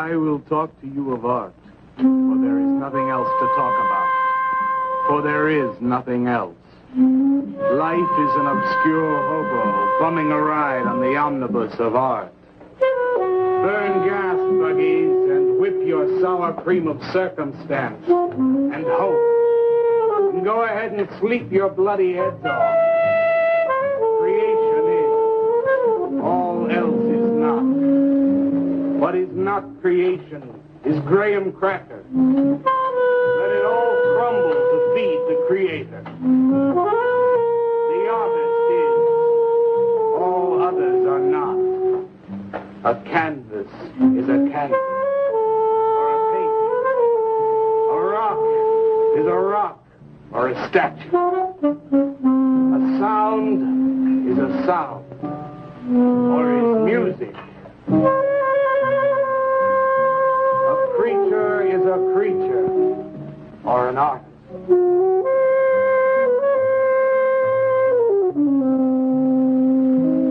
I will talk to you of art, for there is nothing else to talk about. For there is nothing else. Life is an obscure hobo bumming a ride on the omnibus of art. Burn gas, buggies, and whip your sour cream of circumstance and hope. And go ahead and sleep your bloody heads off. Creation is. All else is not. What is not creation is graham cracker. Let it all crumble to feed the creator. The artist is. All others are not. A canvas is a canvas. Or a painting. A rock is a rock. Or a statue. A sound is a sound. Or is music. A creature is a creature. Or an artist.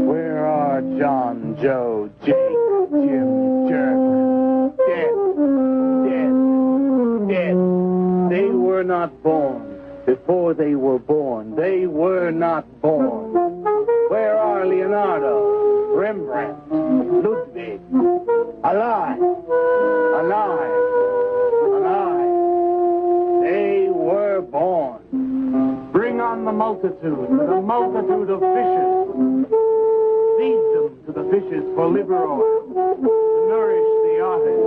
Where are John, Joe, Jake, Jim, Jerk? Dead. They were not born. Before they were born, they were not born. Where are Leonardo, Rembrandt, Ludwig? Alive. They were born. Bring on the multitude of fishes. Feed them to the fishes for liver oil, to nourish the artist.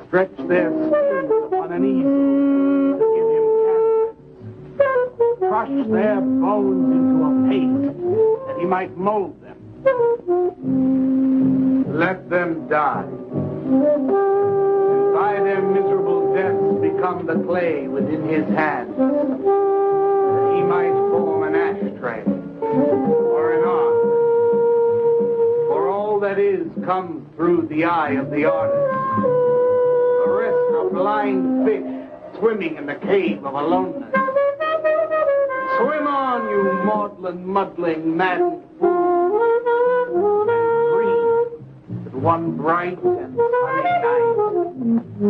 Stretch their skins upon an easel to give him canvas. Crush their bones into a paste that he might mold them. Let them die. And by their miserable deaths become the clay within his hands, that he might form an ashtray or an ark. For all that is comes through the eye of the artist. The rest are blind fish swimming in the cave of aloneness. Swim on, you maudlin, muddling, maddened fool, and breathe that one bright and sunny night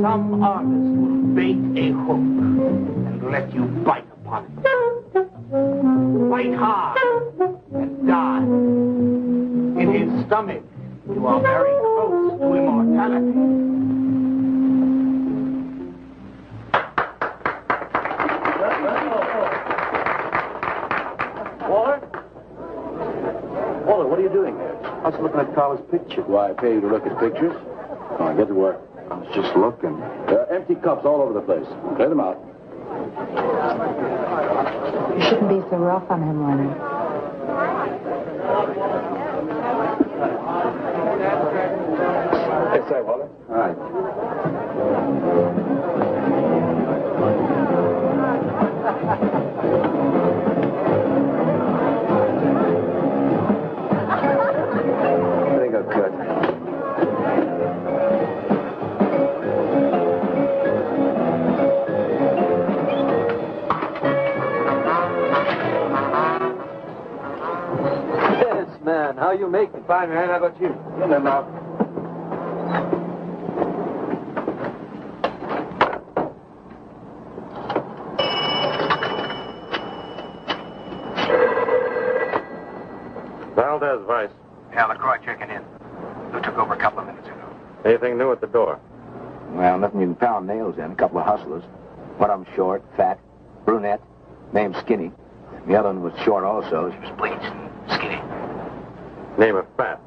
some artist will bait a hook and let you bite upon it. Fight hard and die. In his stomach, you are very close to immortality. Walter, what are you doing here? I was looking at Carla's picture. Why, I pay you to look at pictures? Come on, get to work. I was just looking. There are empty cups all over the place. Clear them out. You shouldn't be so rough on him, Leonard. Yes, sir, Walter. All right. There you go, Kurt. Yes, man. How you making? Fine, man. How about you? Get them out. Valdez, Vice. Yeah, LaCroix checking in. Who took over a couple of minutes ago? Anything new at the door? Well, nothing you can pound nails in. A couple of hustlers. One of them short, fat, brunette, named Skinny. The other one was short also. She was bleached and skinny. Name of Fat.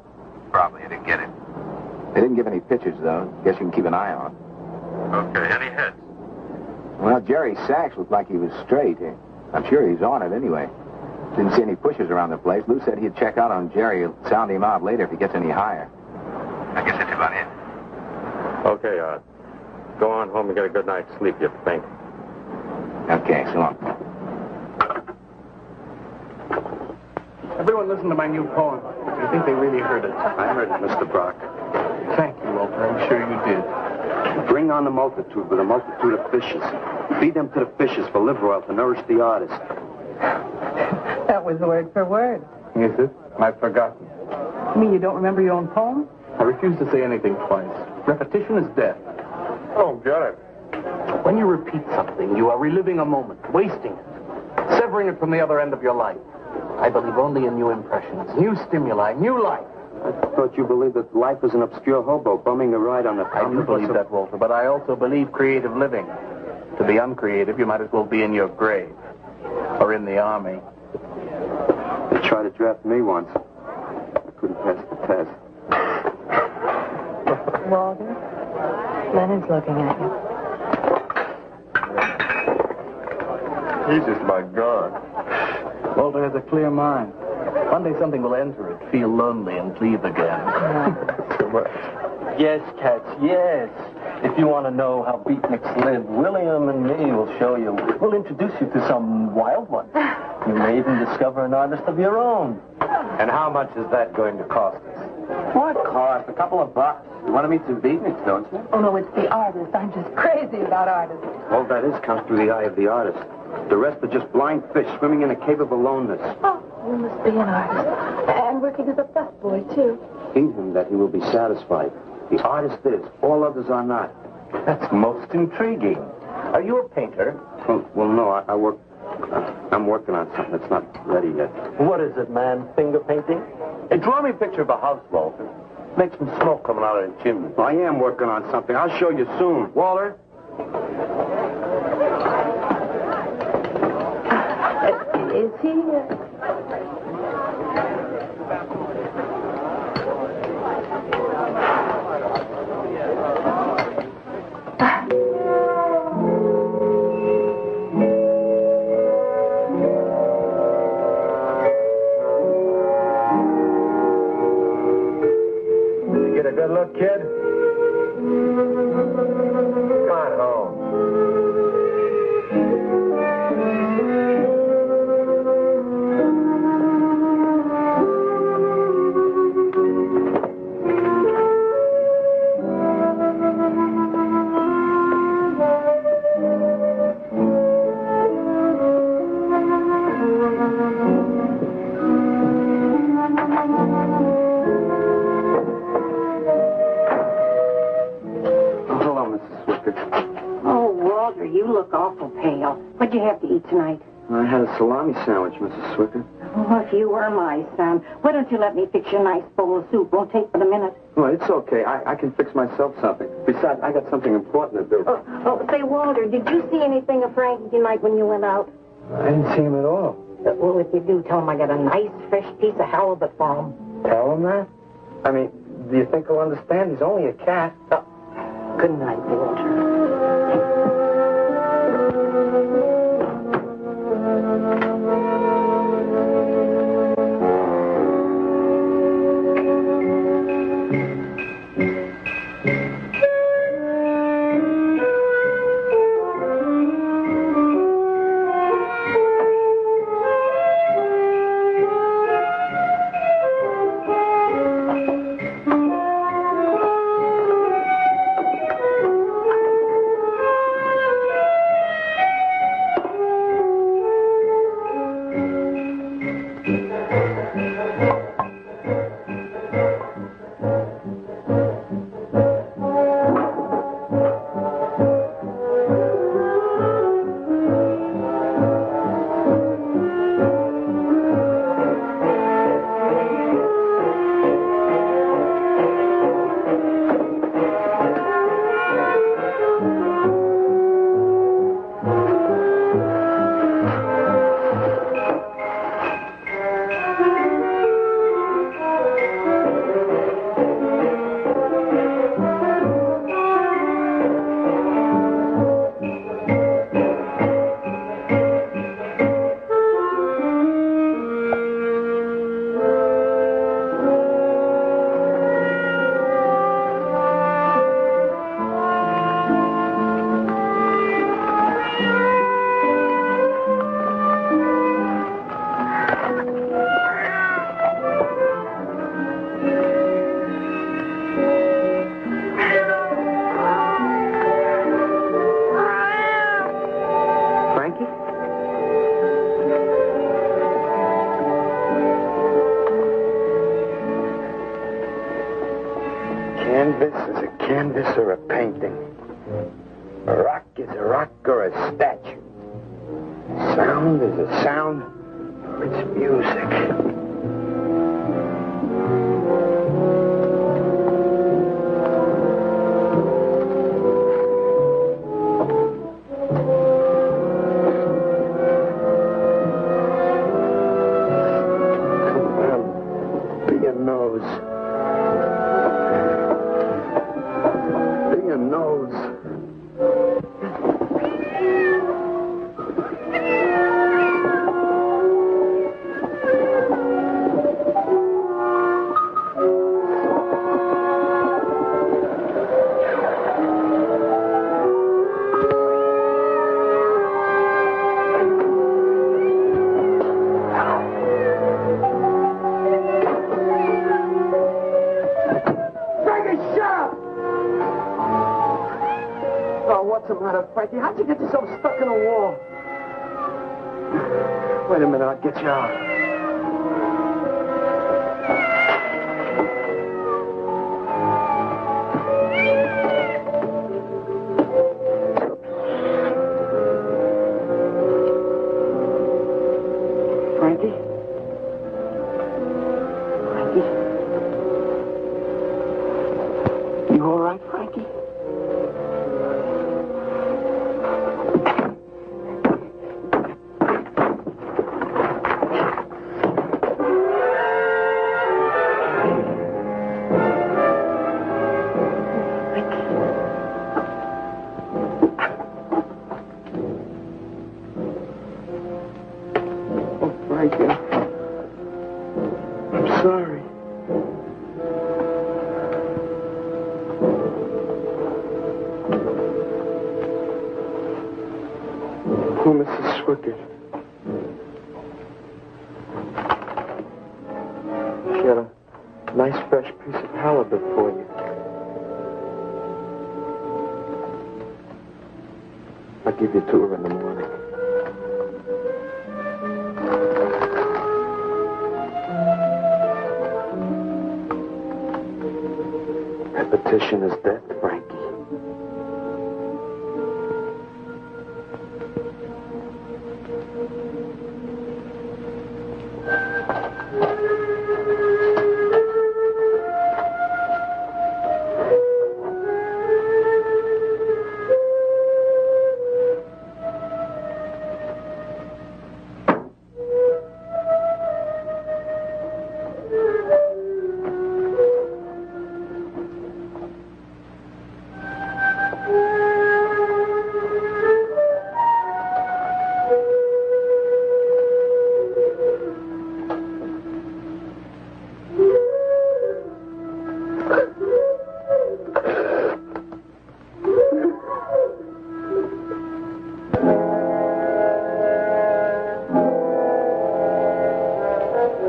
Probably, I didn't get it. They didn't give any pictures, though. Guess you can keep an eye on. Okay, any heads? Well, Jerry Sachs looked like he was straight. I'm sure he's on it anyway. Didn't see any pushes around the place. Lou said he'd check out on Jerry. He'll sound him out later if he gets any higher. I guess that's about it. Okay, go on home and get a good night's sleep, you think. Okay, so long. Everyone listen to my new poem. I think they really heard it. I heard it, Mr. Brock. Thank you, Walter. I'm sure you did. Bring on the multitude with a multitude of fishes. Feed them to the fishes for liver oil to nourish the artist. That was word for word. Is it? I've forgotten. You mean you don't remember your own poem? I refuse to say anything twice. Repetition is death. Oh, get it. When you repeat something, you are reliving a moment, wasting it, severing it from the other end of your life. I believe only in new impressions, new stimuli, new life. I thought you believed that life is an obscure hobo bumming a ride on the... I do believe that, Walter, but I also believe creative living. To be uncreative, you might as well be in your grave. Or in the army. They tried to draft me once. I couldn't pass the test. Walter, Leonard's looking at you. He's just my God. Walter has a clear mind. One day something will enter it, feel lonely, and leave again. Too much. Yes, Cats, yes. If you want to know how beatniks live, William and me will show you. We'll introduce you to some wild ones. You may even discover an artist of your own. And how much is that going to cost us? What cost? A couple of bucks. You want to meet some beatniks, don't you? Oh, no, it's the artist. I'm just crazy about artists. All that is comes through the eye of the artist. The rest are just blind fish swimming in a cave of aloneness. Oh, you must be an artist. And working as a busboy, too. In him that he will be satisfied. The artist is. All others are not. That's most intriguing. Are you a painter? Well, no, I work... I'm working on something that's not ready yet. What is it, man? Finger painting? Hey, draw me a picture of a house, Walter. Make some smoke coming out of the chimney. I am working on something. I'll show you soon. Walter? Is he... Get a good look, kid? Come on home. You look awful pale. What'd you have to eat tonight? I had a salami sandwich, Mrs. Swicker. Oh, if you were my son, why don't you let me fix you a nice bowl of soup? Won't take but a minute. Well, it's okay. I can fix myself something. Besides, I got something important to do. Say, Walter, did you see anything of Frankie tonight when you went out? I didn't see him at all. Well, if you do, tell him I got a nice, fresh piece of halibut for him. Tell him that? I mean, do you think he'll understand? He's only a cat. Good night, Walter. Canvas is a canvas or a painting. A rock is a rock or a statue. Sound is a sound or it's music. Frankie, how'd you get yourself stuck in a wall? Wait a minute, I'll get you out. Frankie? Frankie? You all right, Frankie? I'm sorry. Oh, Mrs. Swickard. She had a nice fresh piece of halibut for you. I'll give you to her in the morning. Repetition is death, Frankie.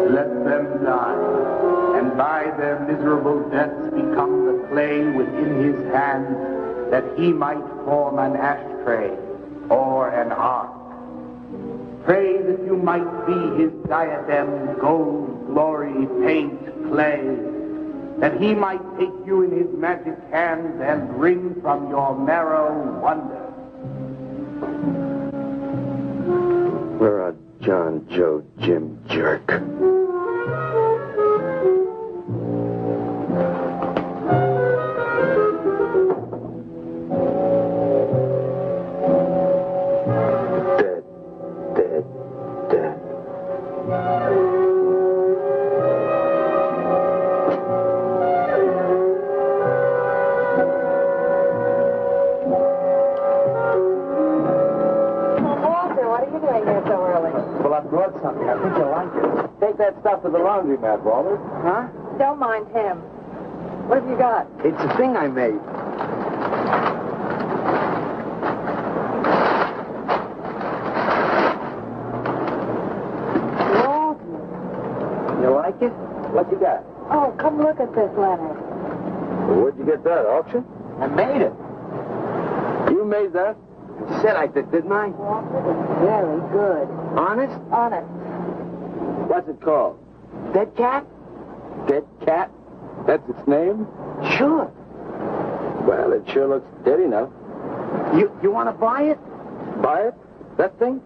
Let them die, and by their miserable deaths become the clay within his hands, that he might form an ashtray or an ark. Pray that you might be his diadem, gold, glory, paint, clay, that he might take you in his magic hands and wring from your marrow wonder. We're a John, Joe, Jim jerk. Something. I think you'll like it. Take that stuff to the laundromat, Walter. Huh? Don't mind him. What have you got? It's a thing I made. Walter. You like it? What you got? Oh, come look at this, Leonard. Well, where'd you get that, auction? I made it. You made that? You said I did, didn't I? Walter, it's very good. Honest? Honest. What's it called? Dead Cat? Dead Cat? That's its name? Sure. Well, it sure looks dead enough. You want to buy it? Buy it? That thing?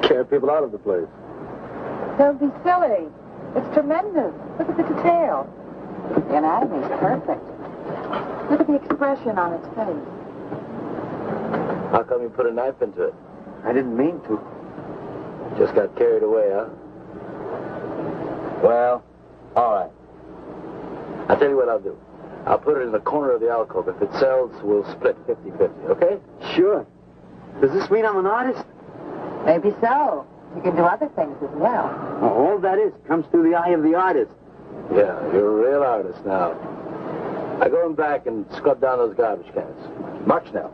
Scare people out of the place. Don't be silly. It's tremendous. Look at the detail. The anatomy's perfect. Look at the expression on its face. How come you put a knife into it? I didn't mean to. Just got carried away, huh? Well, all right. I'll tell you what I'll do. I'll put it in the corner of the alcove. If it sells, we'll split 50-50, okay? Sure. Does this mean I'm an artist? Maybe so. You can do other things as well. All that is comes through the eye of the artist. Yeah, you're a real artist now. I go in back and scrub down those garbage cans. March now.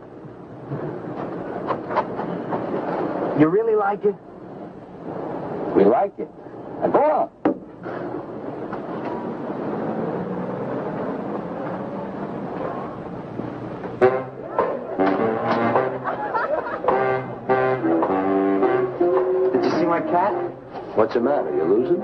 You really like it? We like it. Now go on. Did you see my cat? What's the matter? You losing?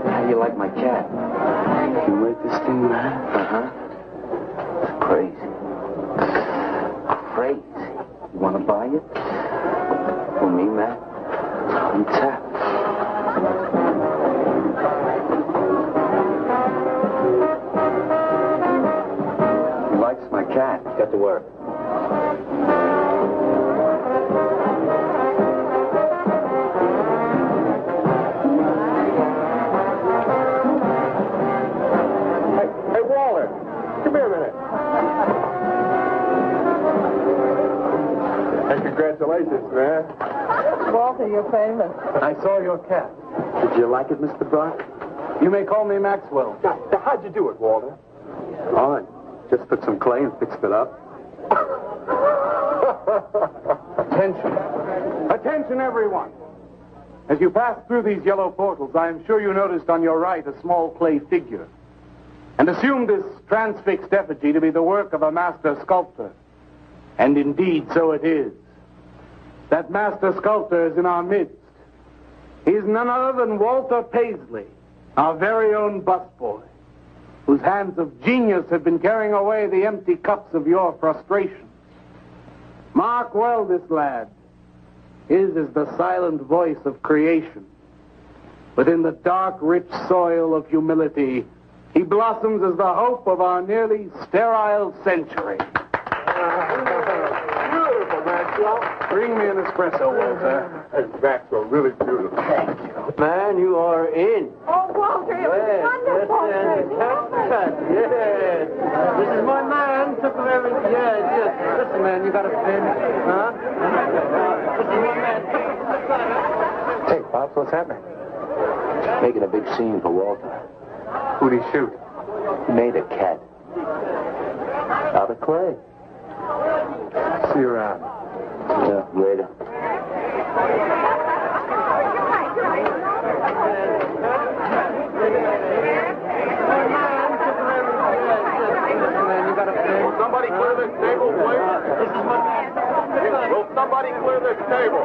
How do you like my cat? You make this thing mad? Uh-huh. It's crazy. Crazy. You want to buy it? For me, Matt? On tap. He likes my cat. Get to work. Hey, Walter, come here a minute. Hey, congratulations, man. Walter, you're famous. I saw your cat. Did you like it, Mr. Brock? You may call me Maxwell. Now, how'd you do it, Walter? All right. Just took some clay and fixed it up. Attention. Attention, everyone. As you pass through these yellow portals, I am sure you noticed on your right a small clay figure, and assumed this transfixed effigy to be the work of a master sculptor. And indeed, so it is. That master sculptor is in our midst. He is none other than Walter Paisley, our very own busboy, whose hands of genius have been carrying away the empty cups of your frustration. Mark well this lad. His is the silent voice of creation. Within the dark, rich soil of humility, he blossoms as the hope of our nearly sterile century. Beautiful, Maxwell. Bring me an espresso, Walter. Hey, Maxwell, really beautiful. Thank you. Man, you are in. Oh, Walter, it was wonderful. Yes. This is my man. Took him everything. Yes. Listen, man, you got a pen? Huh? This is my man. Hey, Pops, what's happening? Making a big scene for Walter. Who'd he shoot? He made a cat. Out of clay. See you around. Yeah, later. Somebody clear this table, please. Will somebody clear this table?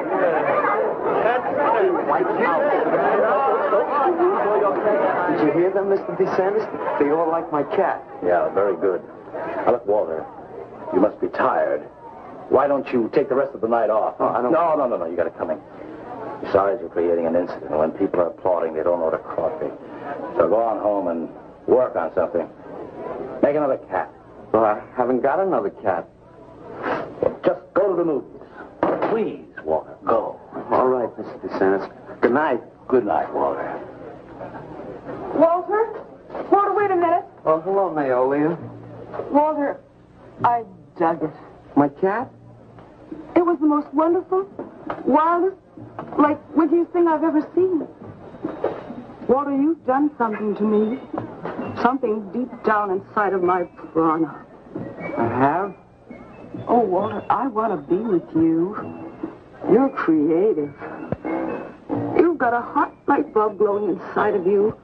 Did you hear them, Mr. DeSantis? They all like my cat. Yeah, very good. Now, look, Walter, you must be tired. Why don't you take the rest of the night off? Oh, I don't... No. You got to come in. Besides, you're creating an incident. When people are applauding, they don't know what a coffee. So go on home and work on something. Make another cat. Well, I haven't got another cat. Well, just go to the movies. Please, Walter, go. All right, Mr. DeSantis. Good night. Good night, Walter. Walter, wait a minute. Oh, hello, Naolia. Walter, I dug it. My cat? It was the most wonderful, wildest, like, wittiest thing I've ever seen. Walter, you've done something to me. Something deep down inside of my prana. I have? Oh, Walter, I want to be with you. You're creative. You've got a hot light bulb glowing inside of you,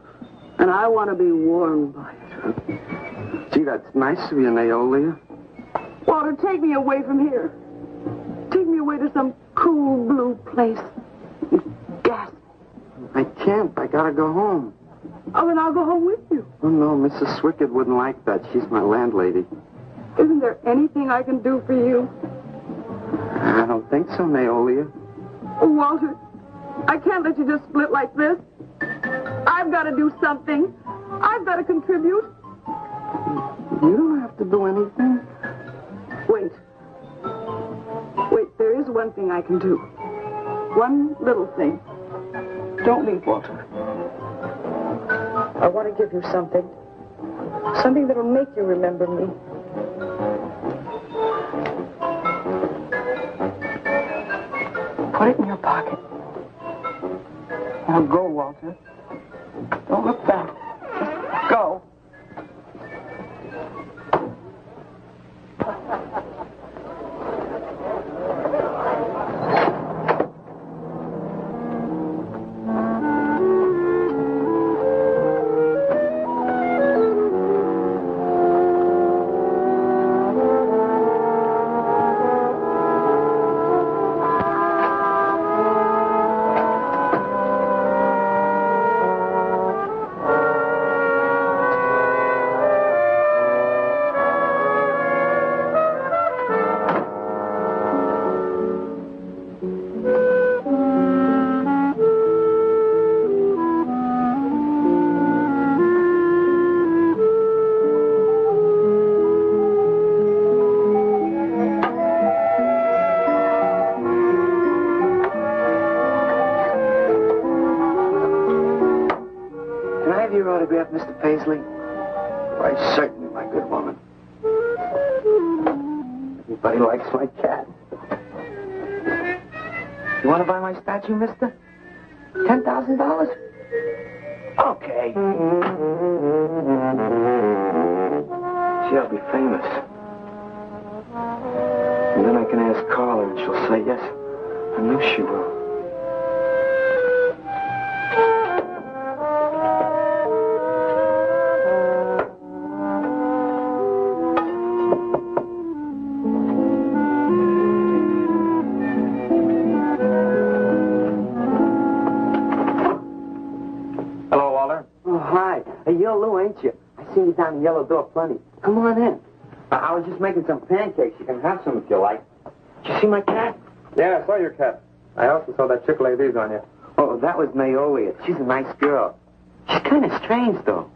and I want to be warmed by it. Gee, that's nice of you, Naolia. Walter, take me away from here. Take me away to some cool blue place. Gas. I can't. I gotta go home. Oh, then I'll go home with you. Oh, no, Mrs. Swickett wouldn't like that. She's my landlady. Isn't there anything I can do for you? I don't think so, Naolia. Oh, Walter, I can't let you just split like this. I've got to do something. I've got to contribute. You don't have to do anything. Wait. Wait, there is one thing I can do. One little thing. Don't leave, Walter. I want to give you something. Something that'll make you remember me. Put it in your pocket. Now go, Walter. Don't look back. Just go. Autograph, Mr. Paisley? Why, certainly, my good woman. Everybody likes my cat. You want to buy my statue, mister? $10,000? Okay. She'll be famous. And then I can ask Carla and she'll say yes. I know she will. You're Lou, ain't you? I seen you down the yellow door plenty. Come on in. I was just making some pancakes. You can have some if you like. Did you see my cat? Yeah, I saw your cat. I also saw that chick lay these on you. Oh, that was Naolia. She's a nice girl. She's kind of strange, though.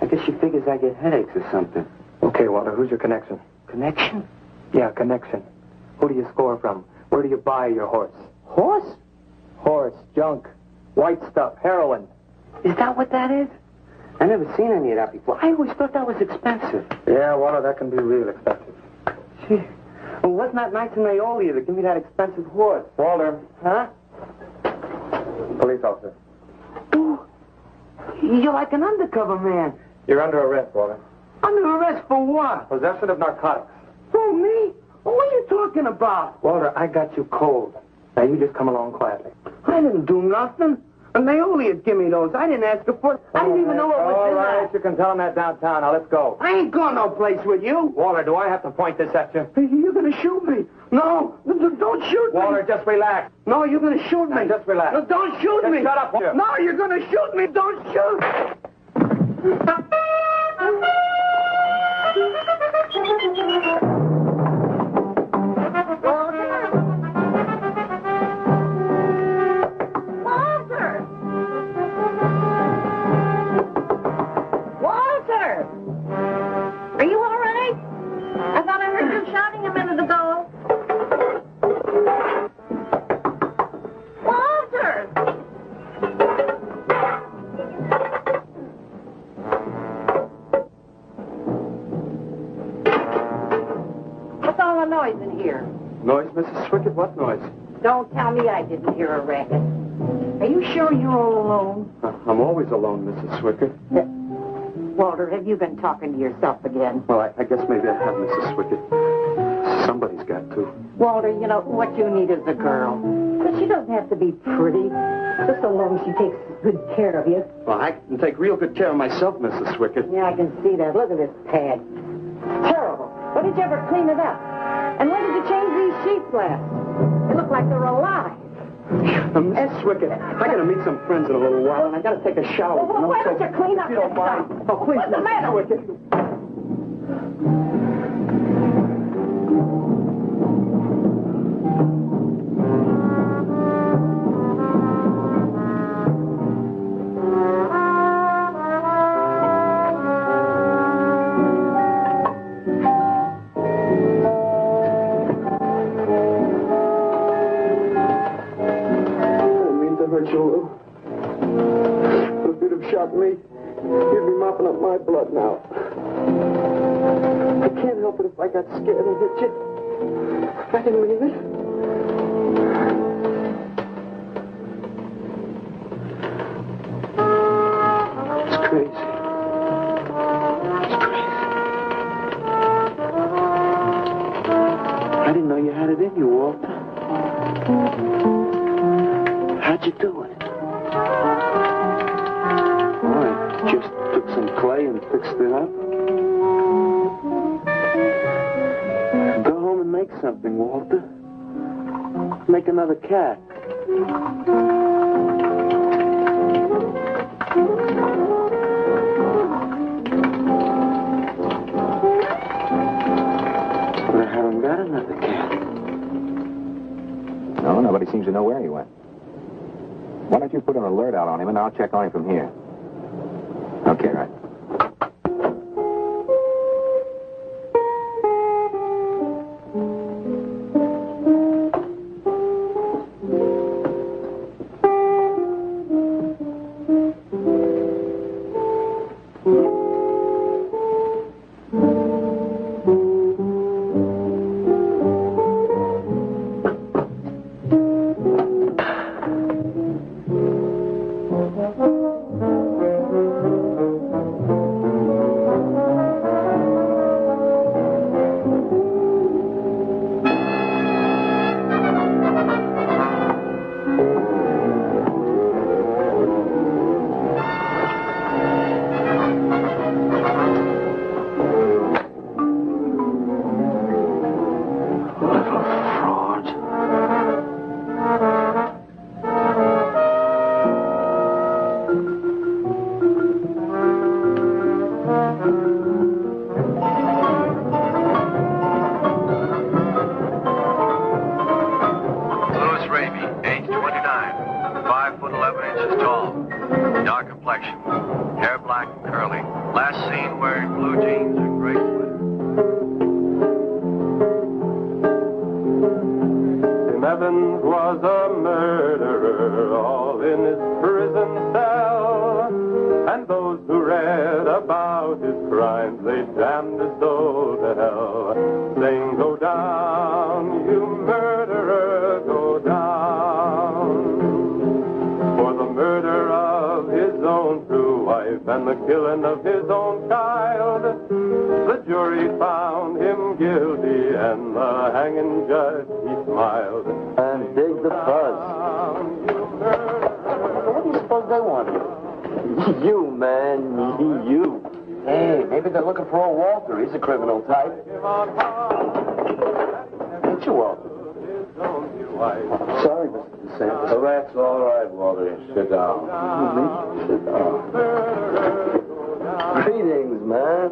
I guess she figures I get headaches or something. Okay, Walter, who's your connection? Connection? Yeah, connection. Who do you score from? Where do you buy your horse? Horse? Horse, junk, white stuff, heroin. Is that what that is? I never seen any of that before. I always thought that was expensive. Yeah, Walter, that can be real expensive. Gee. Well, wasn't that nice of Naolia to give me that expensive horse? Walter. Huh? Police officer. Ooh, you're like an undercover man. You're under arrest, Walter. Under arrest for what? Possession of narcotics. For me? What are you talking about? Walter, I got you cold. Now, you just come along quietly. I didn't do nothing. And Naolia give me those. I didn't ask her for it. I didn't even know what was All in right, that. you can tell him that downtown. Now, let's go. I ain't going no place with you. Walter, do I have to point this at you? You're going to shoot me. No, don't shoot me. Walter, just relax. No, you're going to shoot me. Now, just relax. No, don't shoot Just me. shut up, Walter. No, you're going to shoot me. Don't shoot. Are you all right? I thought I heard you shouting a minute ago. Walter! What's all the noise in here? Noise, Mrs. Swickett? What noise? Don't tell me I didn't hear a racket. Are you sure you're all alone? I'm always alone, Mrs. Swickett. Walter, have you been talking to yourself again? Well, I guess maybe I have, Mrs. Swickett. Somebody's got to. Walter, you know, what you need is a girl. But she doesn't have to be pretty. Just so long as she takes good care of you. Well, I can take real good care of myself, Mrs. Swickett. Yeah, I can see that. Look at this pad. Terrible. When did you ever clean it up? And when did you change these sheets last? They look like they're alive. Miss Swicket, I gotta meet some friends in a little while, and I gotta take a shower. Well, why don't you clean up if you don't this mind. stuff? Oh, please, What's the Miss matter? Swicket. If you'd have shot me, you'd be mopping up my blood now. I can't help it if I got scared and hit you. I didn't mean it. It's crazy. It's crazy. I didn't know you had it in you, Walter. How'd you do it? I just took some clay and fixed it up. Go home and make something, Walter. Make another cat. But I haven't got another cat. No, nobody seems to know where he went. Why don't you put an alert out on him, and I'll check on him from here. Okay, right. He's a criminal type. Ain't you, Walter? Sorry, Mr. DeSantis. Oh, that's all right, Walter. Sit down. Sit down. Greetings, man.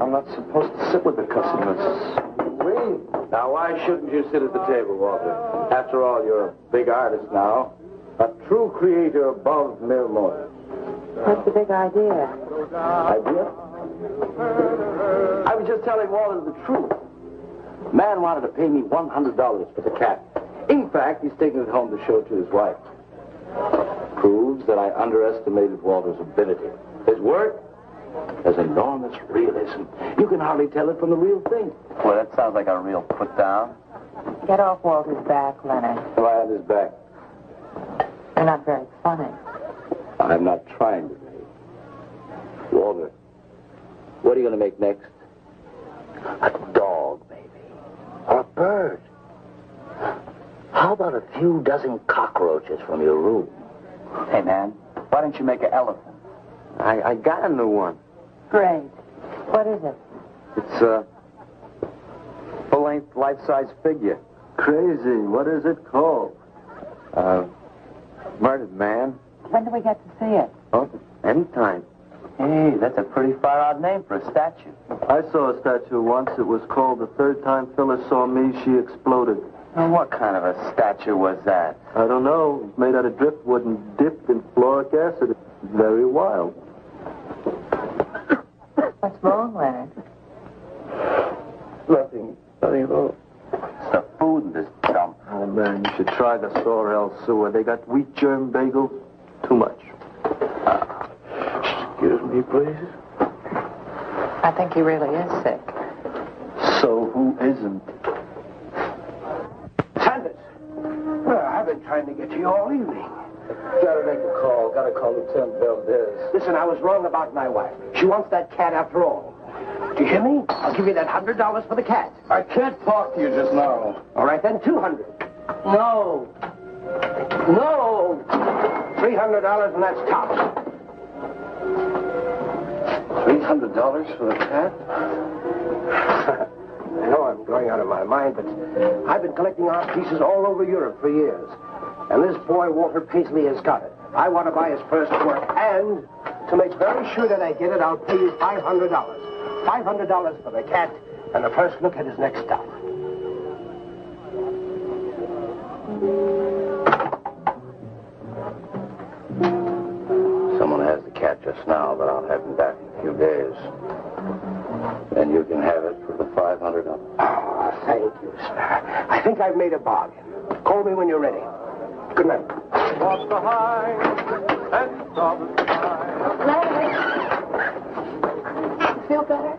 I'm not supposed to sit with the customers. Now, why shouldn't you sit at the table, Walter? After all, you're a big artist now. A true creator above mere mortals. What's the big idea? Idea? I was just telling Walter the truth. Man wanted to pay me $100 for the cat. In fact, he's taking it home to show it to his wife. Proves that I underestimated Walter's ability. His work has enormous realism. You can hardly tell it from the real thing. Well, that sounds like a real put-down. Get off Walter's back, Leonard. Why on his back? You're not very funny. I'm not trying to be. Walter, what are you going to make next? A dog, maybe. Or a bird. How about a few dozen cockroaches from your room? Hey, man, why don't you make an elephant? I got a new one. Great. What is it? It's a full-length, life-size figure. Crazy. What is it called? Murdered man. When do we get to see it? Oh, anytime. Hey, that's a pretty far-out name for a statue. I saw a statue once. It was called The Third Time Phyllis Saw Me, She Exploded. Now, what kind of a statue was that? I don't know. It was made out of driftwood and dipped in fluoric acid. It's very wild. What's wrong, Leonard? Nothing. Nothing at all. It's the food in this dump. Oh, man, you should try the Sorrel sewer. They got wheat germ bagels. Too much. Excuse me, please. I think he really is sick. So who isn't? Sanders! Well, I've been trying to get to you all evening. Gotta make a call. Gotta call Lieutenant Valdez. Listen, I was wrong about my wife. She wants that cat after all. Do you hear me? I'll give you that $100 for the cat. I can't talk to you just now. All right, then, $200. No. No. $300, and that's tops. $300 for the cat? I know I'm going out of my mind, but I've been collecting art pieces all over Europe for years. And this boy, Walter Paisley, has got it. I want to buy his first work, and to make very sure that I get it, I'll pay you $500. $500 for the cat, and the first look at his next stuff. Someone has the cat just now, but I'll have him back in a few days. Then you can have it for the $500. Oh, thank you, sir. I think I've made a bargain. Call me when you're ready. Good night. Walk behind and saw the sky. Leonard! Feel better?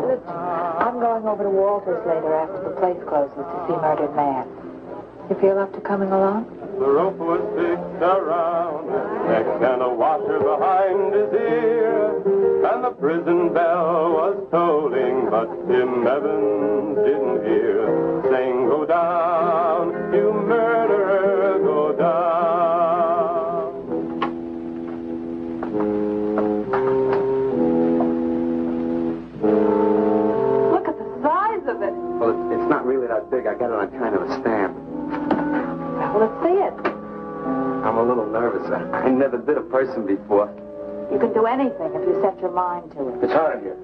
Listen, I'm going over to Walter's later after the place closes to see Murdered Man. You feel up to coming along? The rope was fixed around his neck and a washer behind his ear. And the prison bell was tolling, but Tim Evans didn't hear. Saying, go down, you murderer, go down. Look at the size of it. Well, it's not really that big. I got it on kind of a stamp. Well, let's see it. I'm a little nervous. I never did a person before. You can do anything if you set your mind to it. It's hot in here.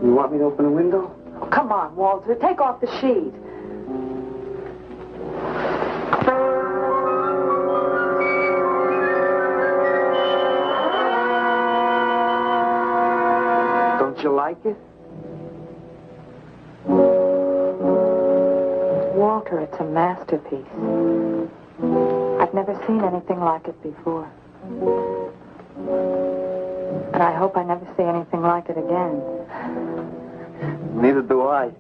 You want me to open a window? Oh, come on, Walter. Take off the sheet. Don't you like it? Walter, it's a masterpiece. I've never seen anything like it before. And I hope I never see anything like it again. Neither do I.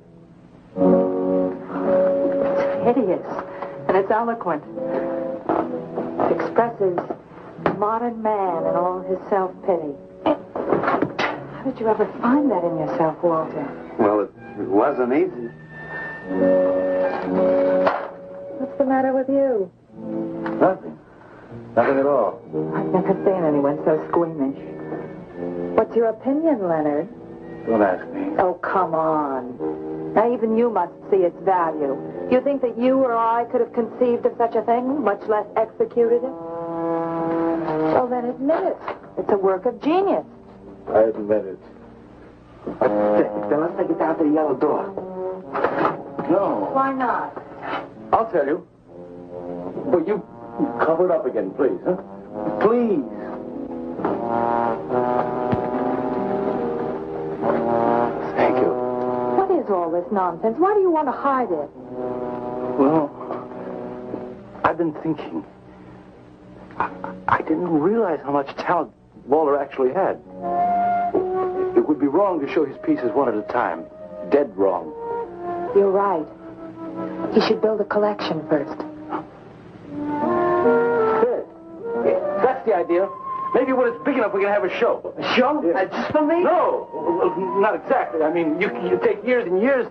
It's hideous, and it's eloquent. It expresses modern man and all his self-pity. How did you ever find that in yourself, Walter? Well, it wasn't easy. What's the matter with you? Nothing. Nothing at all. I've never seen anyone so squeamish. What's your opinion, Leonard? Don't ask me. Oh, come on. Now, even you must see its value. You think that you or I could have conceived of such a thing, much less executed it? Well, then admit it. It's a work of genius. I admit it. Then let's take it down to the yellow door. No. Why not? I'll tell you. But you cover it up again, please, huh? Please. Thank you. What is all this nonsense? Why do you want to hide it? Well, I've been thinking. I didn't realize how much talent Walter actually had. It would be wrong to show his pieces one at a time. Dead wrong. You're right. He should build a collection first. Good. Yeah, that's the idea. Maybe when it's big enough, we can have a show. A show? Yeah. Just for me? No, well, not exactly. I mean, you take years and years.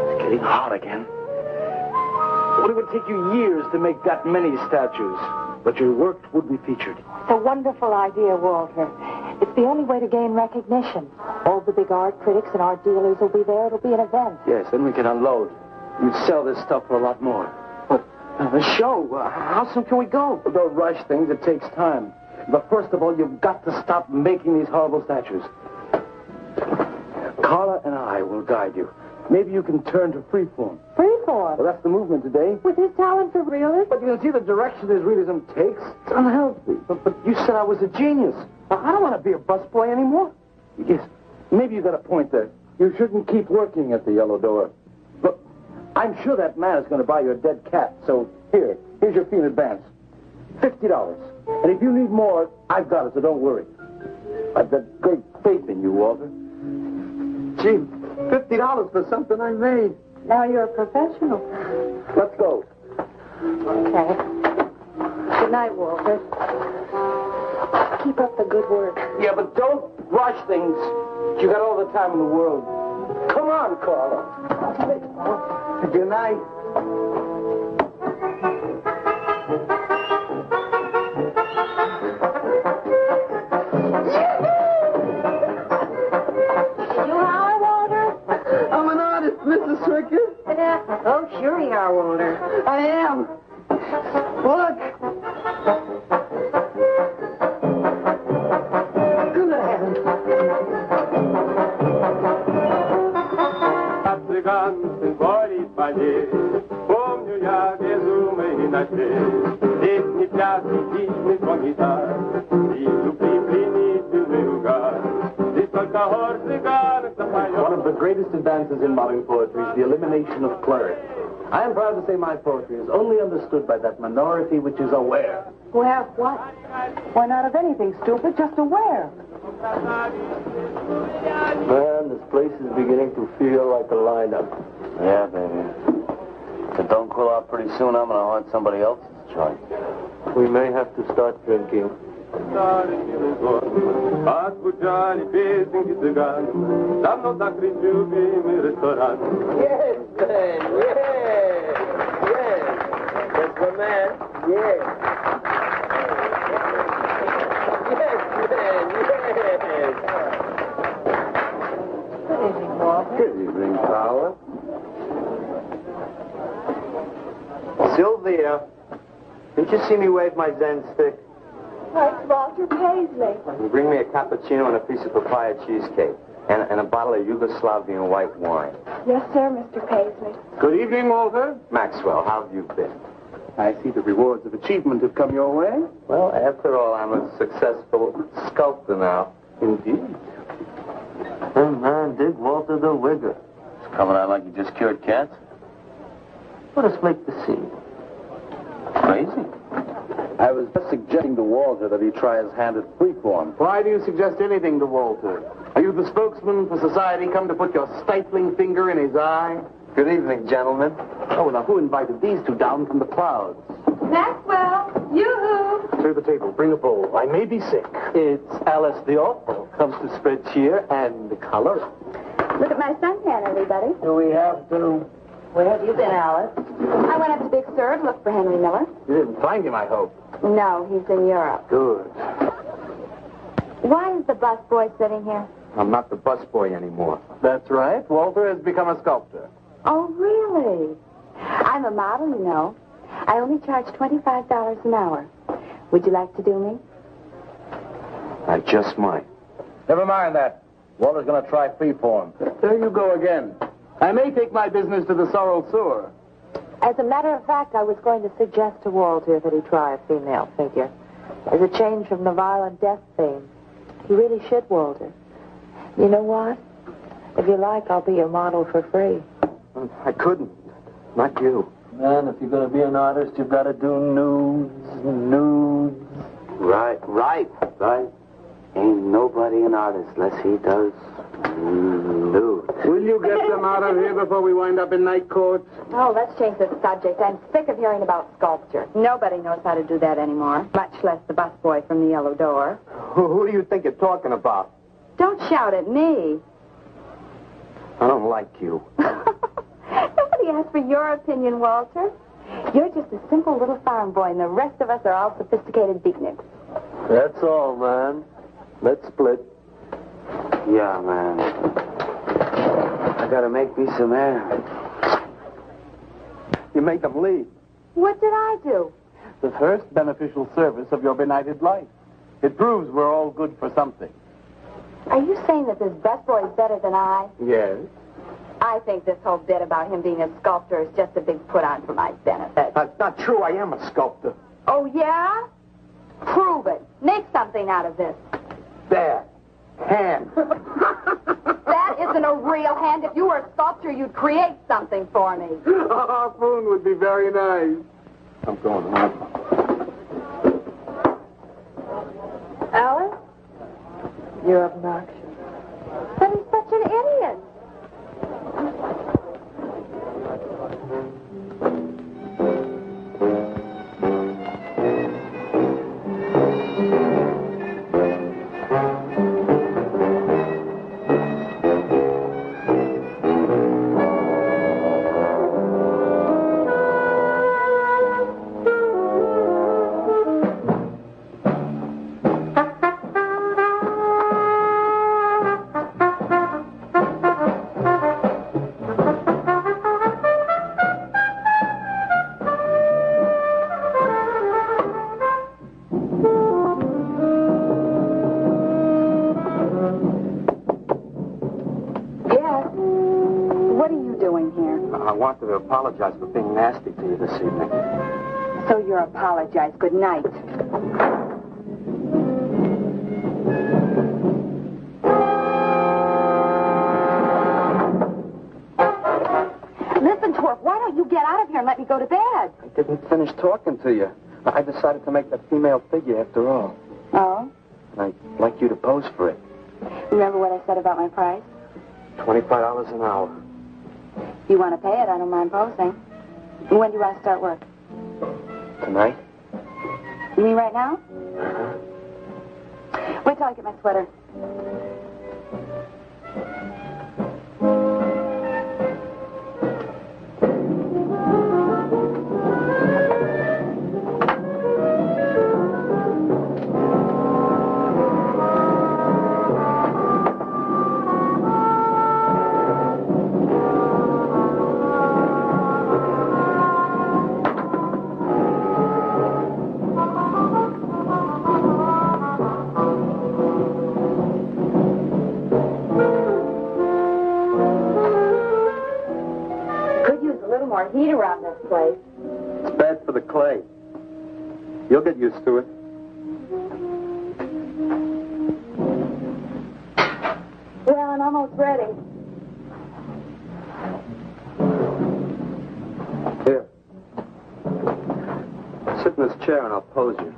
It's getting hot again. Well, it would take you years to make that many statues, but your work would be featured. It's a wonderful idea, Walter. It's the only way to gain recognition. All the big art critics and art dealers will be there. It'll be an event. Yes, then we can unload. You'd sell this stuff for a lot more. But the show, how soon can we go? Don't rush things. It takes time. But first of all, you've got to stop making these horrible statues. Carla and I will guide you. Maybe you can turn to freeform. Freeform? Well, that's the movement today. With his talent for realism? But you can see the direction his realism takes. It's unhealthy. But you said I was a genius. I don't want to be a busboy anymore. Yes, maybe you got a point there. You shouldn't keep working at the Yellow Door. Look, I'm sure that man is going to buy you a dead cat. So here's your fee in advance. $50. And if you need more, I've got it, so don't worry. I've got great faith in you, Walter. Gee, $50 for something I made. Now you're a professional. Let's go. Okay. Good night, Walter. Keep up the good work. Yeah, but don't rush things. You got all the time in the world. Come on, Carla. Good night. Mrs. Stricker? Oh, sure you are, Walter. I am. Look. Good heavens. After gone 45 years, помню я безумный ночей. Здесь не пляски, здесь не коньяк, и любви пленительный угар. Здесь только хор цыганок запоет. One of the greatest advances in modern poetry is the elimination of clergy. I am proud to say my poetry is only understood by that minority which is aware. Aware of what? Why, not of anything, stupid, just aware. Man, this place is beginning to feel like a lineup. Yeah, baby. If it don't cool off pretty soon, I'm going to haunt somebody else's joint. We may have to start drinking. Отзвучали песенки цыган, давно закрыт любимый ресторан. Yes, man, yes, yes. That's the man, yes. Yes, man, yes. Good evening, Walter. Good evening, Carla. Sylvia, didn't you see me wave my Zen stick? Oh, it's Walter Paisley. Bring me a cappuccino and a piece of papaya cheesecake. And a bottle of Yugoslavian white wine. Yes, sir, Mr. Paisley. Good evening, Walter. Maxwell, how have you been? I see the rewards of achievement have come your way. Well, after all, I'm a successful sculptor now. Indeed. Oh, man, dig Walter the Wigger. It's coming out like you just cured cats. What a flake to see. Crazy. I was just suggesting to Walter that he try his hand at freeform. Why do you suggest anything to Walter? Are you the spokesman for society come to put your stifling finger in his eye? Good evening, gentlemen. Oh, now who invited these two down from the clouds? Maxwell, yoo-hoo. Clear the table. Bring a bowl. I may be sick. It's Alice the Awful. Comes to spread cheer and color. Look at my suntan, everybody. Do we have to... Where have you been, Alice? I went up to Big Sur to look for Henry Miller. You didn't find him, I hope. No, he's in Europe. Good. Why is the bus boy sitting here? I'm not the busboy anymore. That's right. Walter has become a sculptor. Oh, really? I'm a model, you know. I only charge $25 an hour. Would you like to do me? I just might. Never mind that. Walter's going to try freeform. There you go again. I may take my business to the Sorrel Sewer. As a matter of fact, I was going to suggest to Walter that he try a female figure. As a change from the violent death theme. He really should, Walter. You know what? If you like, I'll be your model for free. I couldn't. Not you. Man, if you're going to be an artist, you've got to do nudes. Right. Ain't nobody an artist unless he does nude. Will you get them out of here before we wind up in night court? Oh, let's change the subject. I'm sick of hearing about sculpture. Nobody knows how to do that anymore, much less the busboy from the Yellow Door. Who do you think you're talking about? Don't shout at me. I don't like you. Nobody asked for your opinion, Walter. You're just a simple little farm boy, and the rest of us are all sophisticated beatniks. That's all, man. Let's split. Yeah, man. I gotta make me some air. You made them leave. What did I do? The first beneficial service of your benighted life. It proves we're all good for something. Are you saying that this busboy is better than I? Yes. I think this whole bit about him being a sculptor is just a big put-on for my benefit. That's not true. I am a sculptor. Oh, yeah? Prove it. Make something out of this. There. Hand. That isn't a real hand. If you were a sculptor, you'd create something for me. A harpoon would be very nice. I'm going home. Alan? You're obnoxious. But he's such an idiot. To apologize for being nasty to you this evening. So you're apologized. Good night. Listen, Twerp, why don't you get out of here and let me go to bed? I didn't finish talking to you. I decided to make that female figure after all. Oh? I'd like you to pose for it. Remember what I said about my price? $25 an hour. If you want to pay it, I don't mind posing. When do you want to start work? Tonight? You mean right now? Uh-huh. Wait till I get my sweater. Heat around this place. It's bad for the clay. You'll get used to it. Well, I'm almost ready. Here. Sit in this chair and I'll pose you.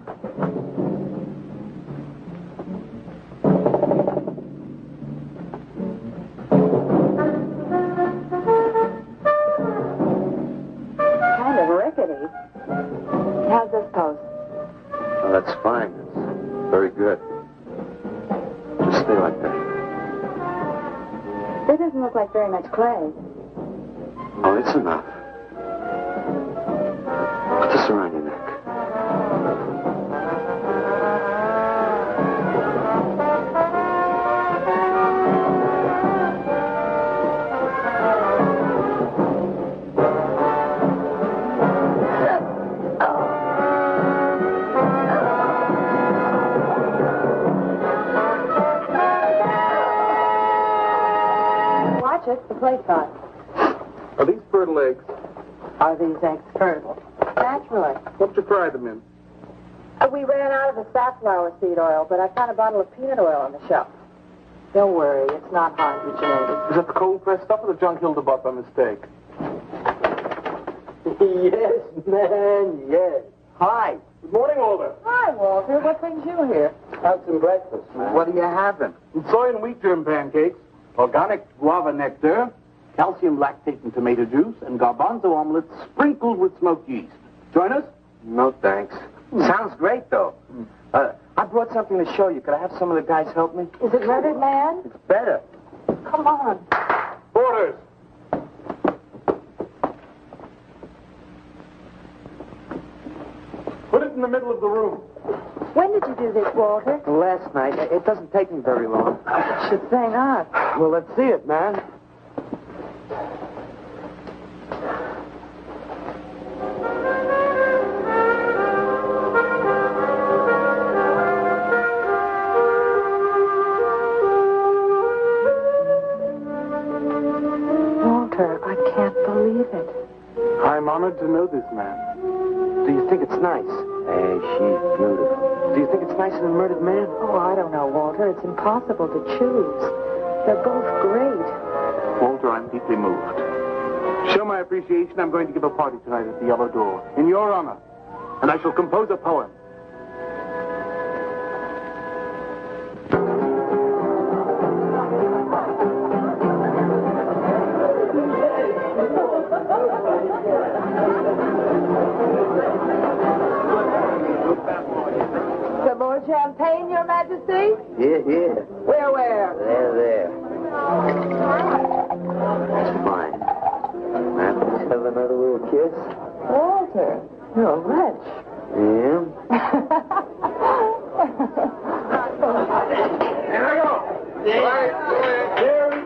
How's this pose? Oh, that's fine. It's very good. Just stay like that. This doesn't look like very much clay. Oh, it's enough. Put this around your neck. The plate pot. Are these fertile eggs? Are these eggs fertile? Naturally. What'd you fry them in? We ran out of the safflower seed oil, but I found a bottle of peanut oil on the shelf. Don't worry, it's not hydrogenated. Is that the cold pressed stuff or the junk Hilda bought by mistake? Yes, man, yes. Hi. Good morning, Walter. Hi, Walter. What brings you here? Have some breakfast, man. What are you having? Soy and wheat germ pancakes, organic guava nectar, calcium lactate and tomato juice, and garbanzo omelets sprinkled with smoked yeast. Join us? No, thanks. Sounds great, though. I brought something to show you. Could I have some of the guys help me? Is it rendered, man? It's better. Come on. Orders. Put it in the middle of the room. When did you do this, Walter? Last night. It doesn't take me very long. I should say not. Well, let's see it, man. honored to know this man. Do you think it's nice? Hey, she's beautiful. Do you think it's nicer than Murdered Man? Oh, I don't know, Walter. It's impossible to choose. They're both great. Walter, I'm deeply moved. Show my appreciation, I'm going to give a party tonight at the Yellow Door, in your honor. And I shall compose a poem. Some more champagne, Your Majesty? Yeah. Where? There. That's fine. Let's have another little kiss. Walter, you're a wretch. Yeah? Here I go. Here we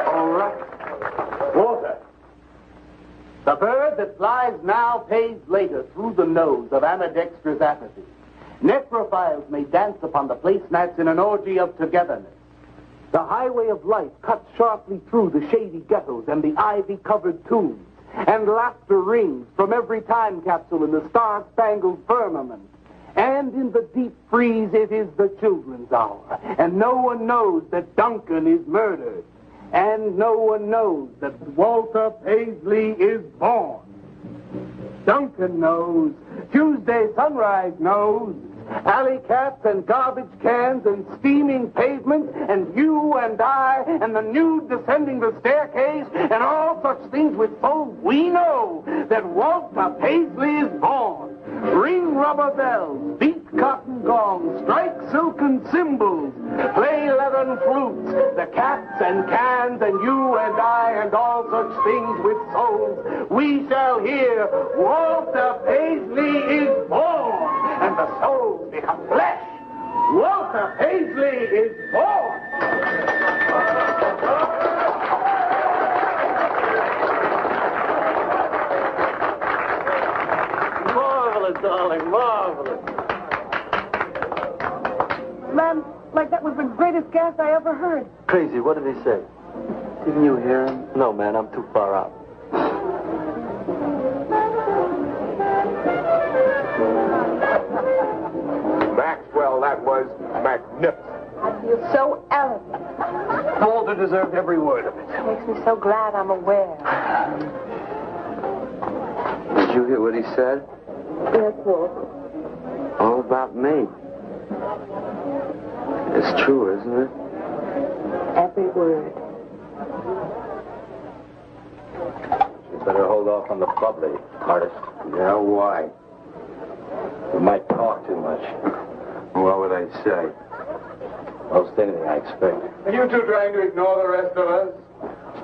All right. Walter. The bird that flies now pays later through the nose of ambidextrous apathy. Necrophiles may dance upon the placemats in an orgy of togetherness. The highway of life cuts sharply through the shady ghettos and the ivy-covered tombs, and laughter rings from every time capsule in the star-spangled firmament. And in the deep freeze, it is the children's hour, and no one knows that Duncan is murdered, and no one knows that Walter Paisley is born. Duncan knows. Tuesday Sunrise knows. Alley cats and garbage cans and steaming pavements and you and I and the nude descending the staircase and all such things with souls, we know that Walter Paisley is born. Ring rubber bells, beat cotton gongs, strike silken cymbals, play leathern flutes, the cats and cans and you and I and all such things with souls. We shall hear Walter Paisley is born, and the souls become flesh. Walter Paisley is born. Marvelous, darling, marvelous. Man, like that was the greatest gas I ever heard. Crazy, what did he say? Didn't you hear him? No, man, I'm too far out. Maxwell, that was magnificent. I feel so elegant. Walter deserved every word of it. It makes me so glad I'm aware. Did you hear what he said? Yes, Walter. All about me. It's true, isn't it? Every word. You better hold off on the bubbly, artist. Yeah, why? You might talk too much. What would I say? Most anything, I expect. Are you two trying to ignore the rest of us?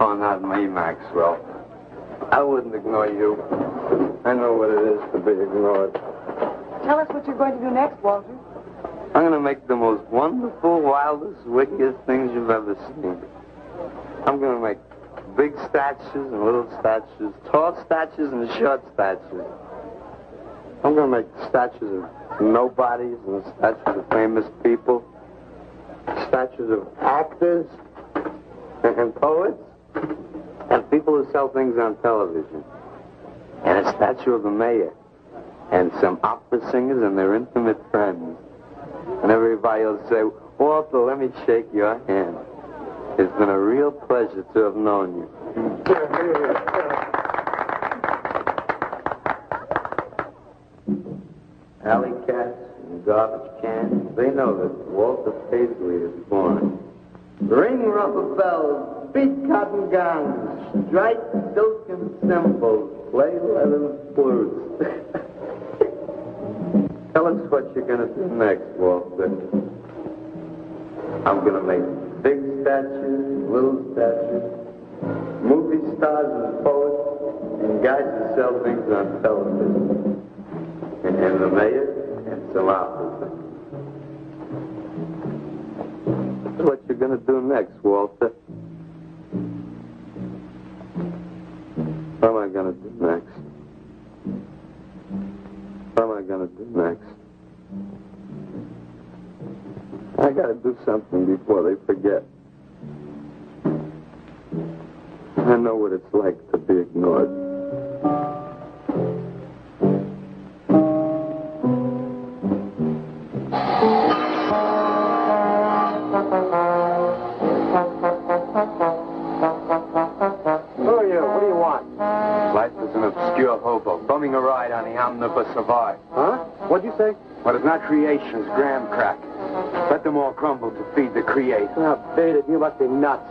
Oh, not me, Maxwell. I wouldn't ignore you. I know what it is to be ignored. Tell us what you're going to do next, Walter. I'm going to make the most wonderful, wildest, wickedest things you've ever seen. I'm going to make big statues and little statues, tall statues and short statues. I'm going to make statues of nobodies and statues of famous people, statues of actors and poets and people who sell things on television, and a statue of the mayor and some opera singers and their intimate friends. And everybody will say, Walter, let me shake your hand. It's been a real pleasure to have known you. Alley cats and garbage cans, they know that Walter Paisley is born. Ring rubber bells, beat cotton gongs, strike silken cymbals, play leathern flutes. Tell us what you're going to do next, Walter. I'm going to make big statues, little statues, movie stars and poets, and guys who sell things on television. And the mayor and some officers. That's what you're going to do next, Walter. What am I going to do next? What am I going to do next? I gotta do something before they forget. I know what it's like to be ignored. Bumming a ride on the omnibus survive. Huh? What'd you say? What is not creation's graham crack. Let them all crumble to feed the creator. Now, beat it. You must be nuts.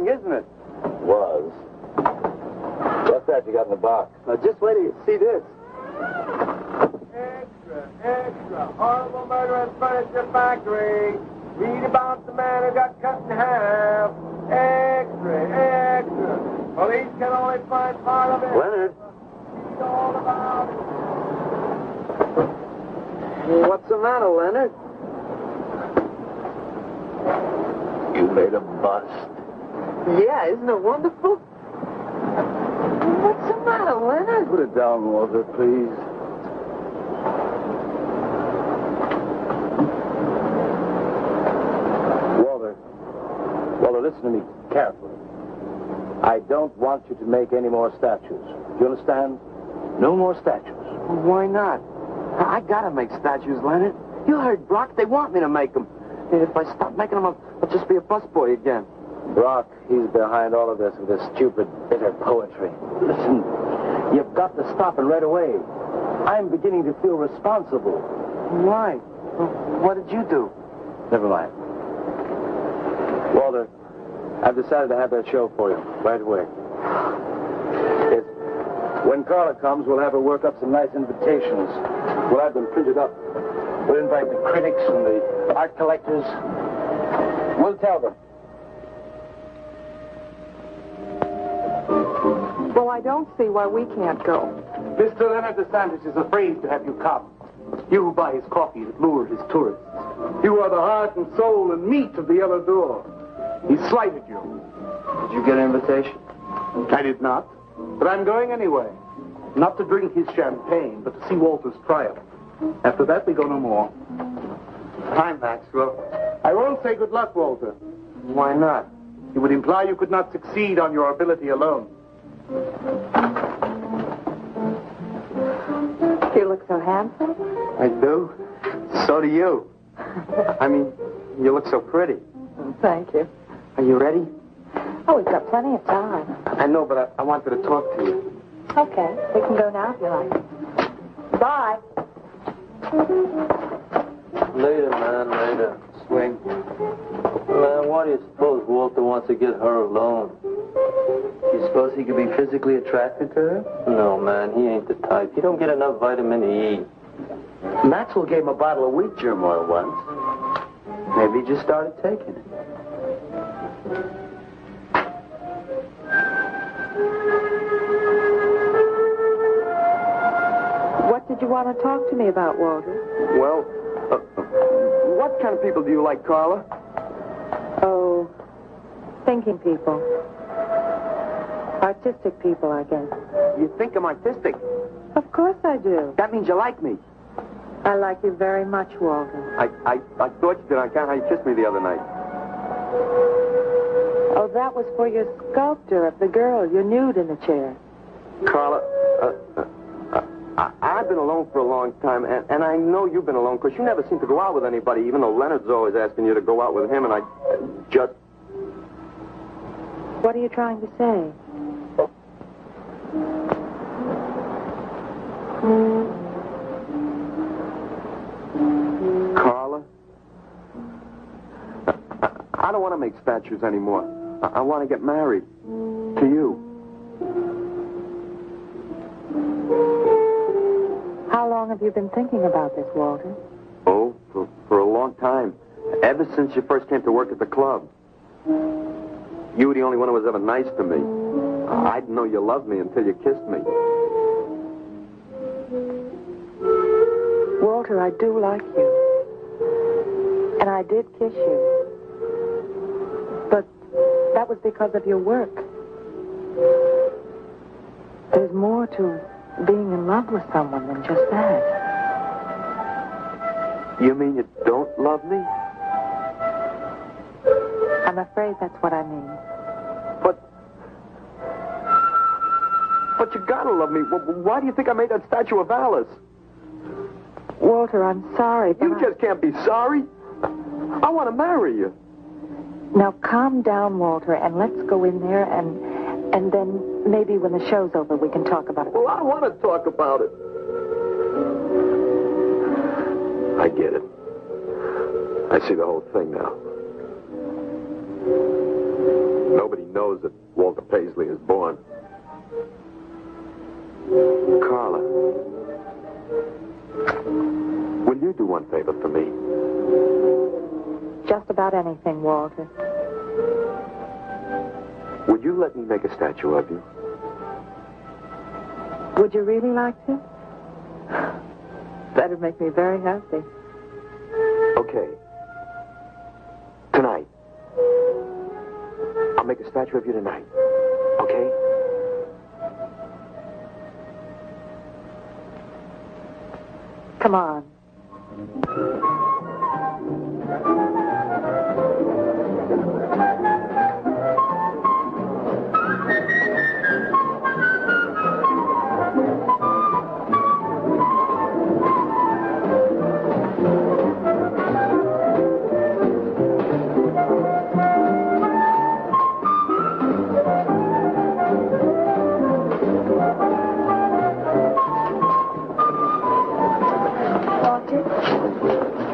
Isn't it? Was. What's that you got in the box? Just wait till you see this. Extra. Horrible murder in furniture factory. Read about the man who got cut in half. Extra. Police can only find part of it. Leonard. Read all about it. What's the matter, Leonard? You made a bust. Yeah, isn't it wonderful? What's the matter, Leonard? Put it down, Walter, please. Walter, listen to me carefully. I don't want you to make any more statues. Do you understand? No more statues. Well, why not? I gotta make statues, Leonard. You heard Brock. They want me to make them. And if I stop making them, I'll just be a busboy again. Brock, he's behind all of this with his stupid, bitter poetry. Listen, you've got to stop it right away. I'm beginning to feel responsible. Why? What did you do? Never mind. Walter, I've decided to have that show for you right away. When Carla comes, we'll have her work up some nice invitations. We'll have them printed up. We'll invite the critics and the art collectors. We'll tell them. Well, I don't see why we can't go. Mr. Leonard DeSantis is afraid to have you come. You who buy his coffee that lure his tourists. You are the heart and soul and meat of the Yellow Door. He slighted you. Did you get an invitation? I did not. But I'm going anyway. Not to drink his champagne, but to see Walter's triumph. After that, we go no more. Hi, Maxwell. I won't say good luck, Walter. Why not? It would imply you could not succeed on your ability alone. You look so handsome. I do? So do you. I mean, you look so pretty. Thank you. Are you ready? Oh, we've got plenty of time. I know, but I wanted to talk to you. Okay, we can go now if you like. Bye. Later, man, later. Swing. Man, why do you suppose Walter wants to get her alone? You suppose he could be physically attracted to her? No, man, he ain't the type. He don't get enough vitamin E. Maxwell gave him a bottle of wheat germ oil once. Maybe he just started taking it. What did you want to talk to me about, Walter? Well, what kind of people do you like, Carla? Oh, thinking people. Artistic people, I guess. You think I'm artistic? Of course I do. That means you like me. I like you very much, Walter. I thought you did on account how you kissed me the other night. Oh, that was for your sculpture of the girl you nude in the chair. Carla, I've been alone for a long time, and I know you've been alone, because you never seem to go out with anybody, even though Leonard's always asking you to go out with him, and I just... What are you trying to say? Carla, I don't want to make statues anymore. I want to get married. To you. How long have you you been thinking about this, Walter? Oh, for a long time. Ever since you first came to work at the club. You were the only one who was ever nice to me. I didn't know you loved me until you kissed me. Walter, I do like you. And I did kiss you. But that was because of your work. There's more to being in love with someone than just that. You mean you don't love me? I'm afraid that's what I mean. But you gotta love me. Why do you think I made that statue of Alice? Walter, I'm sorry, but You just can't be sorry. I want to marry you. Now, calm down, Walter, and let's go in there, and then maybe when the show's over, we can talk about it. Well, I don't want to talk about it. I get it. I see the whole thing now. Nobody knows that Walter Paisley is born. Carla, will you do one favor for me? Just about anything, Walter. Would you let me make a statue of you? Would you really like to? That'd make me very happy. Okay. Tonight. I'll make a statue of you tonight. Okay? Come on.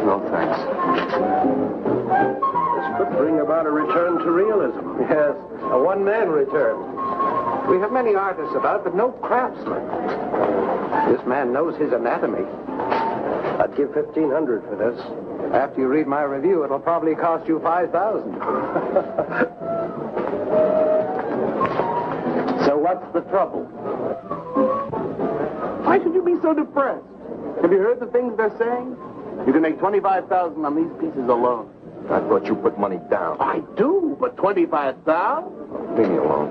No, thanks. This could bring about a return to realism. Yes, a one-man return. We have many artists about, but no craftsmen. This man knows his anatomy. I'd give $1,500 for this. After you read my review, it'll probably cost you $5,000. So what's the trouble? Why should you be so depressed? Have you heard the things they're saying? You can make $25,000 on these pieces alone. I thought you put money down. I do, but $25,000? Leave me alone.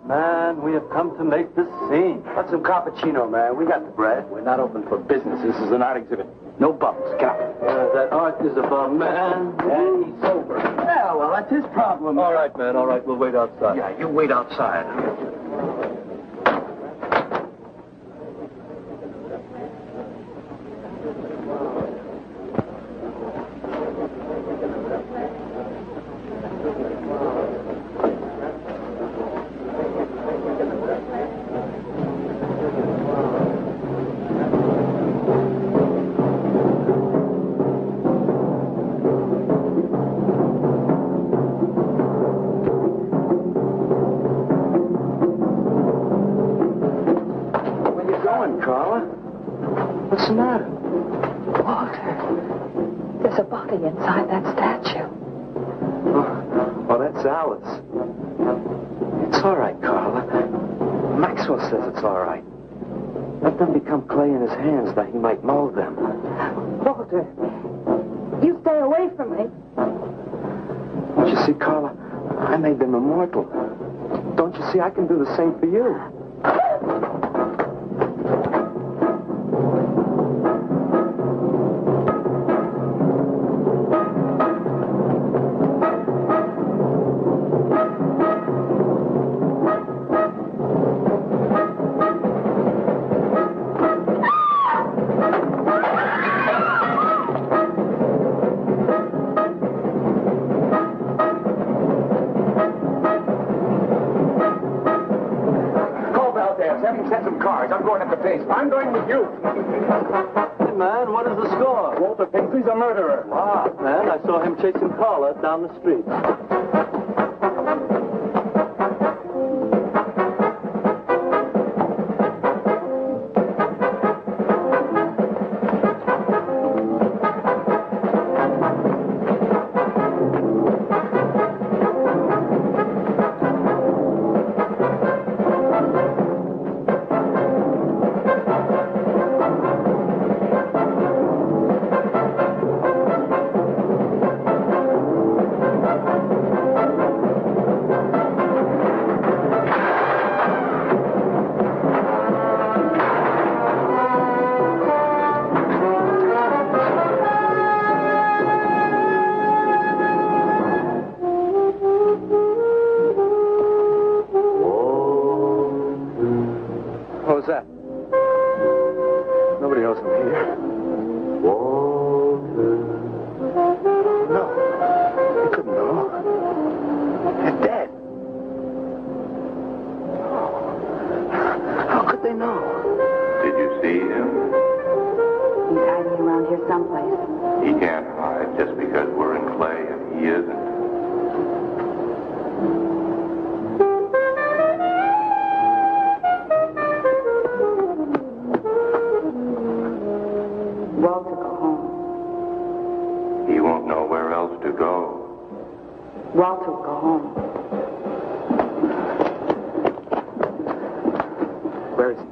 Man, we have come to make this scene. What's some cappuccino, man? We got the bread. We're not open for business. This is an art exhibit. No bumps. Get up. That art is of a man, and he's sober. Yeah, well, that's his problem. All right, man, all right. We'll wait outside. Yeah, you wait outside. What's the matter? Walter, there's a body inside that statue. Oh, that's Alice. It's all right, Carla. Maxwell says it's all right. Let them become clay in his hands that he might mold them. Walter, you stay away from me. Don't you see, Carla? I made them immortal. Don't you see? I can do the same for you. some cars. I'm going up the pace. I'm going with you. Hey, man, what is the score? Walter Paisley's a murderer. Wow, man, I saw him chasing Paula down the street. What was that? Nobody else in here. Walter. No. They couldn't know. They're dead. How could they know? Did you see him? He's hiding around here someplace. He can't hide just because we're in Clay and he isn't. Walter, go home. He won't know where else to go. Walter, go home. Where is he?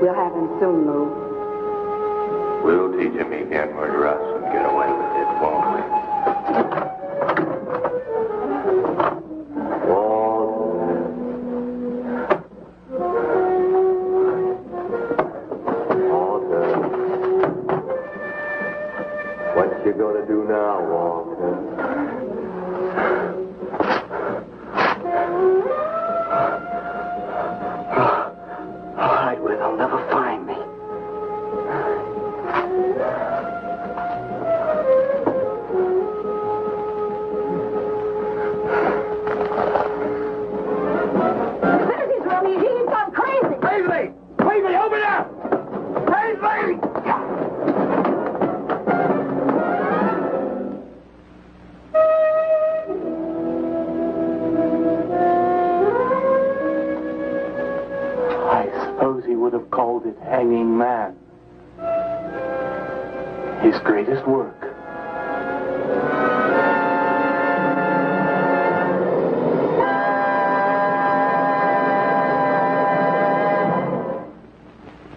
We'll have him soon, Lou. We'll teach him he can't murder us and get away with it, won't we? What you gonna do now, Walter? Hide where they'll never find me. There he's running. He's gone crazy. Paisley! Paisley, open up! Paisley! I suppose he would have called it Hanging Man. His greatest work.